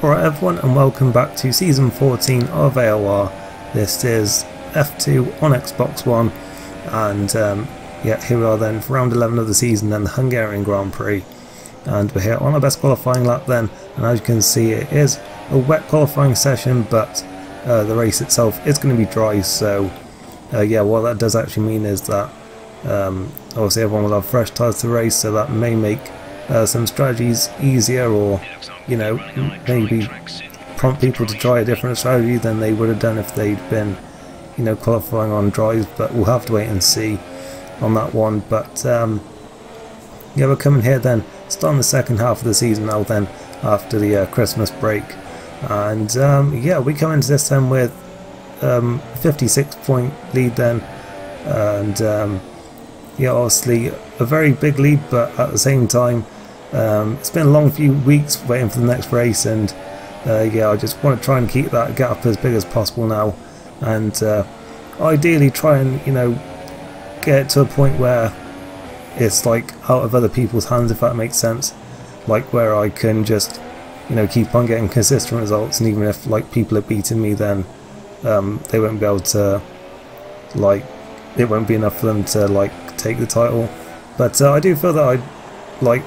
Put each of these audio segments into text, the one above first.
Alright everyone, and welcome back to Season 14 of AOR. This is F2 on Xbox One, and yeah, here we are then for round 11 of the season, then the Hungarian Grand Prix. And we're here on our best qualifying lap then, and as you can see it is a wet qualifying session, but the race itself is going to be dry, so yeah, what that does actually mean is that obviously everyone will have fresh tyres to race, so that may make some strategies easier, or you know, maybe prompt people to try a different strategy than they would have done if they'd been, you know, qualifying on dries. But we'll have to wait and see on that one. But yeah, we're coming here then, starting the second half of the season now then, after the Christmas break. And yeah, we come into this then with 56-point lead then, and yeah, obviously a very big lead, but at the same time it's been a long few weeks waiting for the next race, and yeah, I just want to try and keep that gap as big as possible now, and ideally try and, you know, get it to a point where it's like out of other people's hands, if that makes sense, like where I can just, you know, keep on getting consistent results, and even if like people are beating me, then they won't be able to, like, it won't be enough for them to like take the title. But I do feel that I like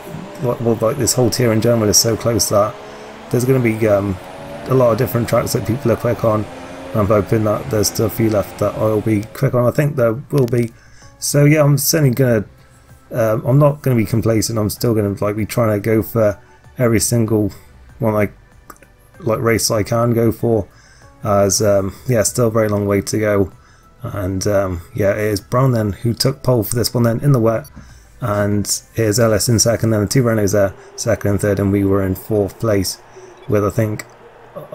this whole tier in general is so close that there's going to be a lot of different tracks that people are quick on. I'm hoping that there's still a few left that I'll be quick on. I think there will be. So yeah, I'm certainly gonna I'm not going to be complacent. I'm still going to like be trying to go for every single one like race I can go for, as yeah, still a very long way to go. And yeah, it is Brown then who took pole for this one then in the wet, and here's Ellis in second, then the two Renaults there second and third, and we were in fourth place with, I think,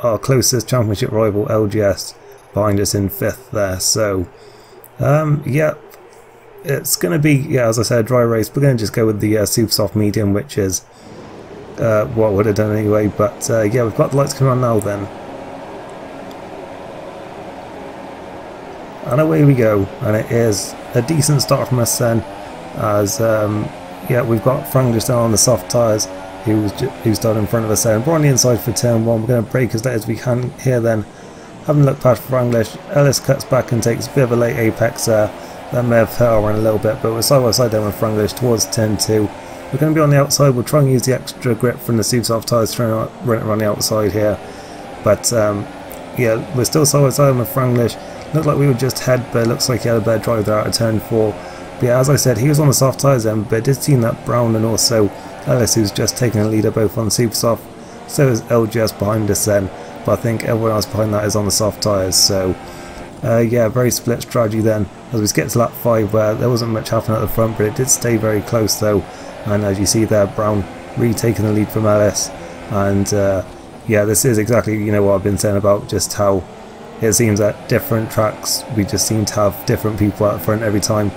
our closest championship rival LGS behind us in fifth there. So yeah, it's going to be, yeah, as I said, a dry race. We're going to just go with the super soft medium, which is what I would have done anyway. But yeah, we've got the lights coming on now then, and away we go. And it is a decent start from us then, as yeah, we've got Franglish down on the soft tyres, who started in front of us there, and we're on the inside for turn one. We're going to brake as late as we can here then, having a look past Franglish. Ellis cuts back and takes a bit of a late apex there. That may have hurt our run a little bit, but we're side by side then with Franglish towards turn two. We're going to be on the outside. We'll try and use the extra grip from the super soft tyres, trying to run it around the outside here. But yeah, we're still side by side with Franglish. Looked like we would just head, but it looks like he had a better drive there out of turn four. But yeah, as I said, he was on the soft tyres then, but it did seem that Brown and also Ellis, who's just taking a leader, both on super soft. So is LGS behind us then, but I think everyone else behind that is on the soft tyres. So yeah, very split strategy then as we get to lap 5, where there wasn't much happening at the front, but it did stay very close though. And as you see there, Brown retaking the lead from Ellis. And yeah, this is exactly, you know, what I've been saying about just how it seems at different tracks we just seem to have different people at the front every time.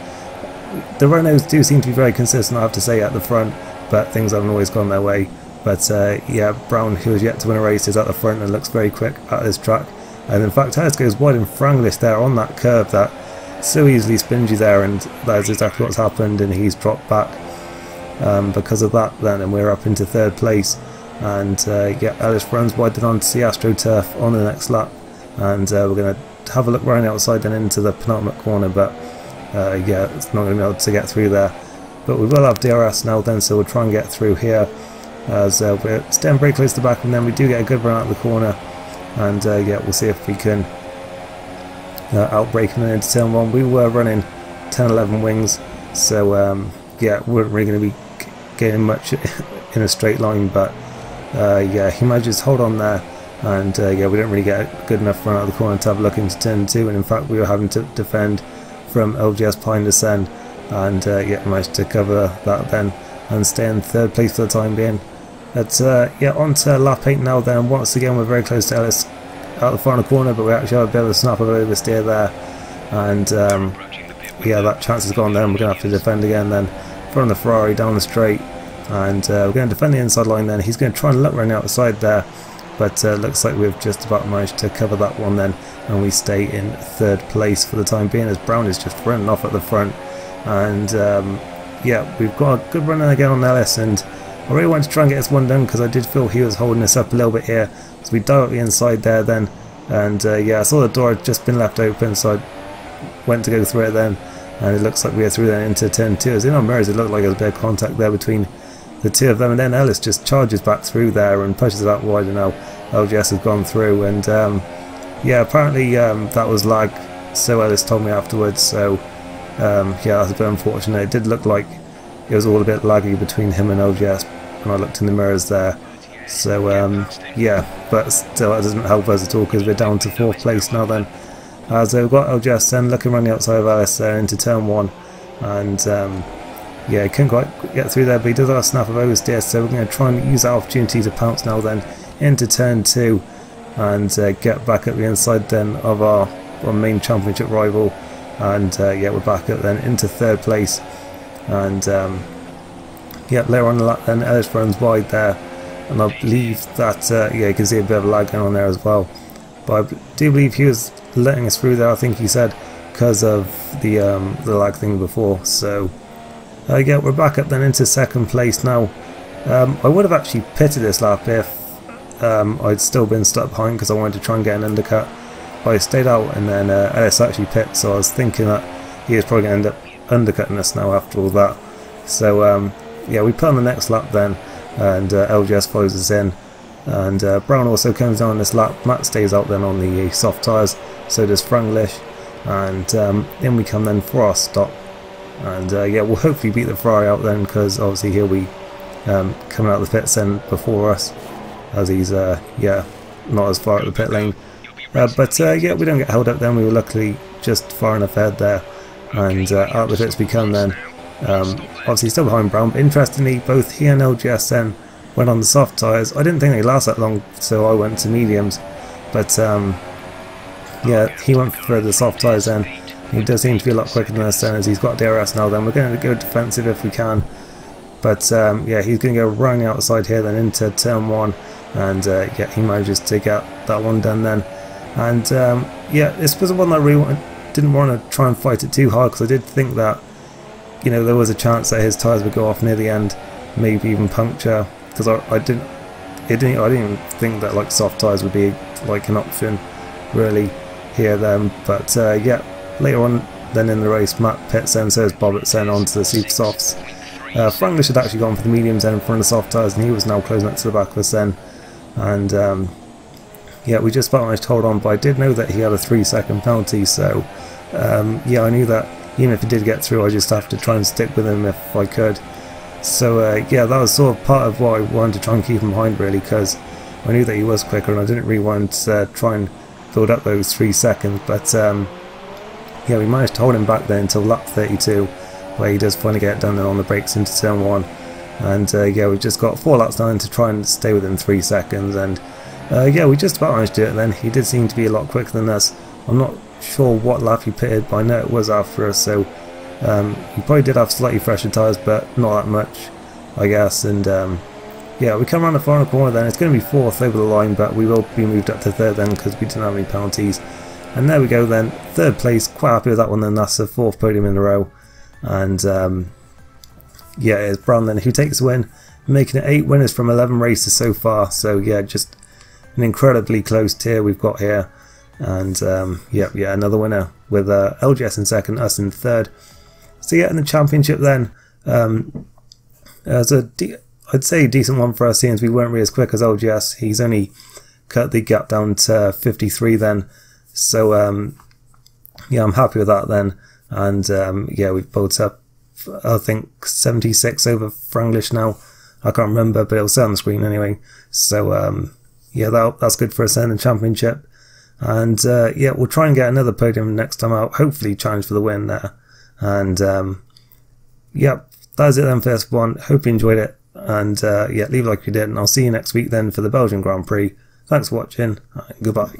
The Renaults do seem to be very consistent, I have to say, at the front, but things haven't always gone their way. But yeah, Brown, who has yet to win a race, is at the front and looks very quick at this track. And in fact, Ellis goes wide in Franglish there on that curve that so easily spins you there, and that is exactly what's happened, and he's dropped back because of that then, and we're up into third place. And yeah, Ellis runs wide then onto the AstroTurf on the next lap, and we're going to have a look around the outside then into the penultimate corner, but yeah, it's not going to be able to get through there. But we will have DRS now then, so we'll try and get through here, as we're staying very close to the back, and then we do get a good run out of the corner. And yeah, we'll see if we can outbrake him into turn one. We were running 10-11 wings, so yeah, we weren't really going to be getting much in a straight line, but yeah, he manages to hold on there, and yeah, we didn't really get a good enough run out of the corner to have a look into turn two, and in fact we were having to defend from LGS behind us then, and yeah, managed to cover that then and stay in third place for the time being. But yeah, on to lap 8 now then. Once again, we're very close to Ellis out the final corner, but we actually have a bit of a snap of oversteer there, and yeah, that chance is gone then. We're going to have to defend again then from the Ferrari down the straight, and we're going to defend the inside line then. He's going to try and look around the outside there, but looks like we've just about managed to cover that one then, and we stay in third place for the time being, as Brown is just running off at the front. And yeah, we've got a good run again on Ellis, and I really wanted to try and get this one done because I did feel he was holding us up a little bit here. So we directly inside there then, and yeah, I saw the door had just been left open, so I went to go through it then, and it looks like we are through then into turn 2. As in our mirrors, it looked like there was a bit of contact there between the two of them, and then Ellis just charges back through there and pushes it out wide, and now LGS has gone through, and yeah, apparently that was lag, so Ellis told me afterwards, so yeah, that's a bit unfortunate. It did look like it was all a bit laggy between him and LGS when I looked in the mirrors there, so yeah, but still that doesn't help us at all because we're down to 4th place now then. So we've got LGS then looking around the outside of Ellis there into turn 1, and yeah, he couldn't quite get through there, but he does have a snap of oversteer, so we're going to try and use that opportunity to pounce now then into turn 2 and get back at the inside then of our main championship rival, and yeah, we're back up then into 3rd place, and yeah, later on the lap then Ellis runs wide there, and I believe that yeah, you can see a bit of a lag going on there as well, but I do believe he was letting us through there, I think he said, because of the lag thing before. So yeah, we're back up then into 2nd place now. I would have actually pitted this lap if I'd still been stuck behind because I wanted to try and get an undercut, but I stayed out, and then Ellis actually pit, so I was thinking that he was probably going to end up undercutting us now after all that. So yeah, we put on the next lap then, and LGS follows us in, and Brown also comes down this lap. Matt stays out then on the soft tyres, so does Franglish, and in we come then for our stop, and yeah, we'll hopefully beat the Ferrari out then, because obviously he'll be coming out of the pits then before us, as he's yeah, not as far at the pit lane, but yeah, we don't get held up then. We were luckily just far enough ahead there, and out of the pits we come then, obviously still behind Brown, but interestingly both he and LGS then went on the soft tyres. I didn't think they'd last that long, so I went to mediums, but yeah, he went for the soft tyres then. He does seem to be a lot quicker than us then, as he's got DRS now then. We're going to go defensive if we can, but yeah, he's going to go running outside here then into turn 1, and yeah, he manages to get that one done then, and yeah, this was one that I really didn't want to try and fight it too hard, because I did think that, you know, there was a chance that his tyres would go off near the end, maybe even puncture, because I didn't even think that like soft tyres would be like an option really here then, but yeah, later on then in the race Matt pits then, so is Bobbett then onto the super softs. Franglish had actually gone for the mediums then in front of the soft tyres, and he was now closing up to the back of us then, and yeah, we just about managed to hold on, but I did know that he had a 3-second penalty, so yeah, I knew that even if he did get through, I just have to try and stick with him if I could. So yeah, that was sort of part of what I wanted to try and keep him behind really, because I knew that he was quicker, and I didn't really want to try and build up those 3 seconds, but yeah, we managed to hold him back then until lap 32, where he does finally get it done then on the brakes into turn 1, and yeah, we've just got 4 laps down to try and stay within 3 seconds, and yeah, we just about managed to do it then. He did seem to be a lot quicker than us. I'm not sure what lap he pitted, but I know it was after us, so he probably did have slightly fresher tyres, but not that much, I guess, and yeah, we come around the final corner then. It's going to be 4th over the line, but we will be moved up to 3rd then, because we didn't have any penalties. And there we go then, 3rd place, quite happy with that one then. That's the 4th podium in a row, and yeah, it's Brown then who takes the win, making it 8 winners from 11 races so far. So yeah, just an incredibly close tier we've got here, and yeah, another winner with LGS in 2nd, us in 3rd. So yeah, in the championship then, I'd say a decent one for us, seeing as we weren't really as quick as LGS. He's only cut the gap down to 53 then, so yeah, I'm happy with that then, and yeah, we've built up I think 76 over Franglish now. I can't remember, but it'll say on the screen anyway. So yeah, that's good for us in the championship, and yeah, we'll try and get another podium next time out, hopefully challenge for the win there, and yeah, that's it then for this one. Hope you enjoyed it, and yeah, leave a like if you did, and I'll see you next week then for the Belgian Grand Prix. Thanks for watching, goodbye.